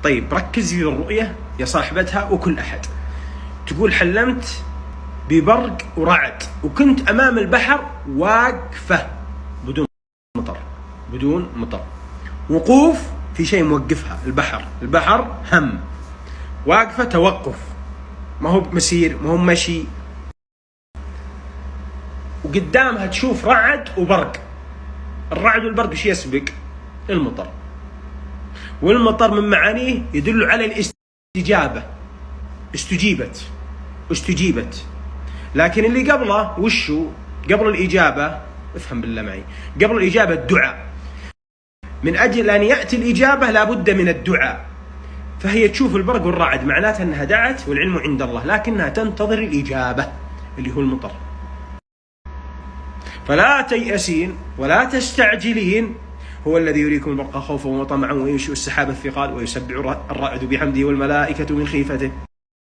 طيب ركزي في الرؤية يا صاحبتها وكل أحد. تقول حلمت ببرق ورعد وكنت أمام البحر واقفة بدون مطر، بدون مطر. وقوف في شيء موقفها، البحر هم، واقفة توقف، ما هو مسير، ما هو مشي. وقدامها تشوف رعد وبرق. الرعد والبرق ايش يسبق؟ المطر. والمطر من معانيه يدل على الاستجابة. استجيبت. لكن اللي قبله وشو؟ قبل الإجابة، افهم بالله معي، قبل الإجابة الدعاء. من أجل أن يأتي الإجابة لابد من الدعاء. فهي تشوف البرق والرعد معناتها أنها دعت والعلم عند الله، لكنها تنتظر الإجابة اللي هو المطر. فلا تيأسين ولا تستعجلين. هو الذي يريكم البرق خوفا وطمعا وينشئ السحاب الثقال ويسبح الرعد بحمده والملائكة من خيفته.